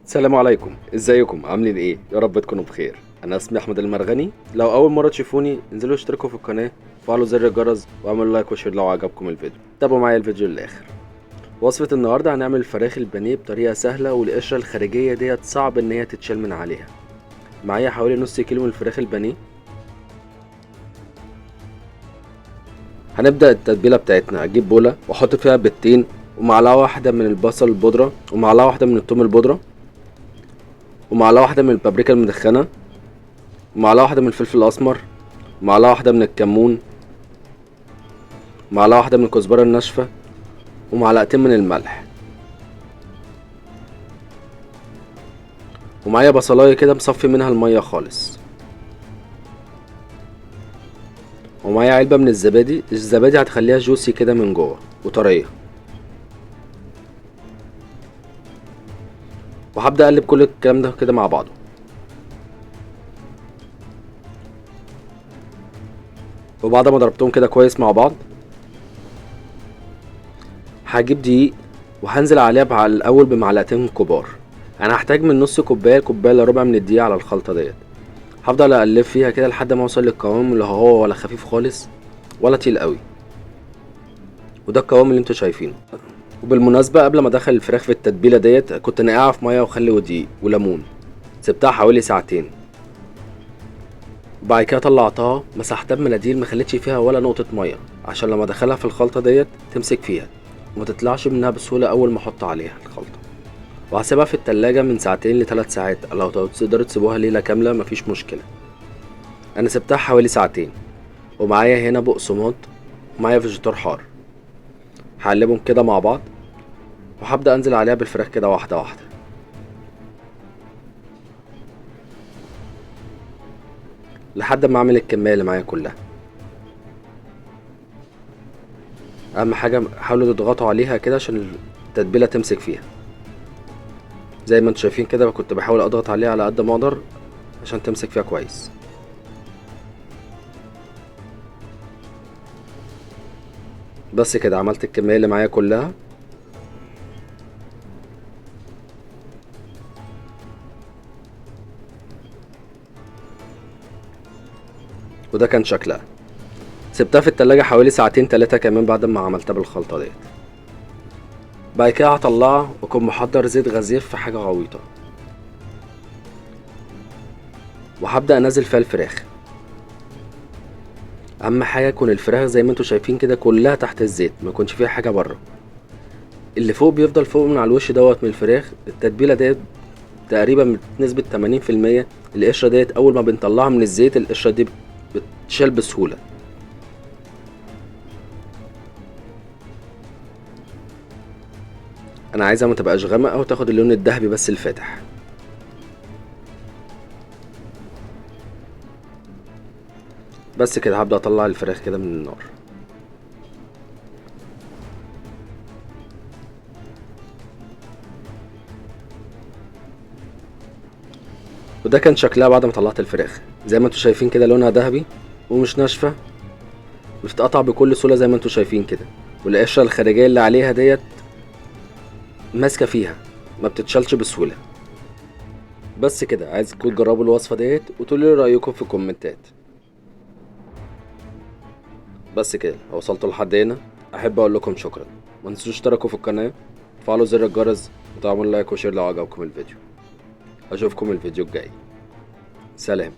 السلام عليكم، ازيكم؟ عاملين ايه؟ يا رب تكونوا بخير. انا اسمي احمد المرغني. لو اول مره تشوفوني انزلوا اشتركوا في القناه، فعلوا زر الجرس واعملوا لايك وشير لو عجبكم الفيديو. تابعوا معايا الفيديو للاخر. وصفه النهارده هنعمل الفراخ البانيه بطريقه سهله، والقشره الخارجيه ديت صعب ان هي تتشال من عليها. معايا حوالي نص كيلو من الفراخ البانيه. هنبدا التتبيله بتاعتنا. هجيب بوله واحط فيها بيضتين ومعلقه واحده من البصل البودره ومعلقه واحده من الثوم البودره ومعلقه واحده من البابريكا المدخنه ومعلقه واحده من الفلفل الاسمر، معلقة واحدة من الكمون، معلقة واحدة من الكزبرة الناشفة، ومعلقتين من الملح. ومعايا بصلاية كده مصفي منها المية خالص. ومعايا علبة من الزبادي هتخليها جوسي كده من جوه وطرية. وهبدأ اقلب كل الكلام ده كده مع بعضه. وبعد ما ضربتهم كده كويس مع بعض، هجيب دقيق وهنزل عليها الاول بمعلقتين كبار. انا هحتاج من نص كوبايه لكوبايه الا ربع من الدقيق على الخلطه ديت. هفضل اقلب فيها كده لحد ما اوصل للقوام اللي هو ولا خفيف خالص ولا تقيل قوي. وده القوام اللي انتوا شايفينه. وبالمناسبة قبل ما ادخل الفراخ في التتبيلة ديت كنت نقعها في مية وخل ودقيق وليمون. سبتها حوالي ساعتين. وبعد كده طلعتها مسحتها بمناديل مخليتش فيها ولا نقطة مية، عشان لما ادخلها في الخلطة ديت تمسك فيها وما تطلعش منها بسهولة اول ما احط عليها الخلطة. وهسيبها في التلاجة من ساعتين ل3 ساعات، لو تقدروا تسيبوها ليلة كاملة مفيش مشكلة. انا سبتها حوالي ساعتين. ومعايا هنا بقسماط ومعايا فيجيتار حار. هقلبهم كده مع بعض وهبدأ انزل عليها بالفراخ كده واحدة واحدة لحد ما اعمل الكمية اللي معايا كلها. اهم حاجة حاولوا تضغطوا عليها كده عشان التتبيلة تمسك فيها. زي ما انتوا شايفين كده كنت بحاول اضغط عليها على قد ما اقدر عشان تمسك فيها كويس. بس كده عملت الكمية اللي معايا كلها. وده كان شكلها. سبتها في التلاجة حوالي ساعتين 3 كمان بعد ما عملتها بالخلطة ديت. بعد كده هطلعها واكون محضر زيت غزير في حاجة غويطة، وهبدأ انزل فيها الفراخ. اهم حاجة يكون الفراخ زي ما انتوا شايفين كده كلها تحت الزيت، ما يكونش فيها حاجة بره. اللي فوق بيفضل فوق من على الوش دوت من الفراخ. التتبيلة ديت تقريبا بنسبة 80%. القشرة ديت اول ما بنطلعها من الزيت القشرة دي بتشال بسهولة. انا عايزها ما تبقاش غامقة وتاخد اللون الذهبي بس الفاتح. بس كده هبدأ اطلع الفراخ كده من النار. وده كان شكلها بعد ما طلعت الفراخ. زي ما انتوا شايفين كده لونها ذهبي ومش ناشفة، بتتقطع بكل سهولة زي ما انتوا شايفين كده. والقشرة الخارجية اللي عليها ديت ماسكة فيها، ما بتتشالش بسهولة. بس كده عايزكم تجربوا الوصفة ديت وتقولوا لي رأيكم في الكومنتات. بس كده لو وصلتوا لحد هنا احب اقول لكم شكرا. ما تنسوش تشتركوا في القناة، تفعلوا زر الجرس، وتعملوا لايك وشير لو عجبكم الفيديو. اشوفكم الفيديو الجاي. سلام.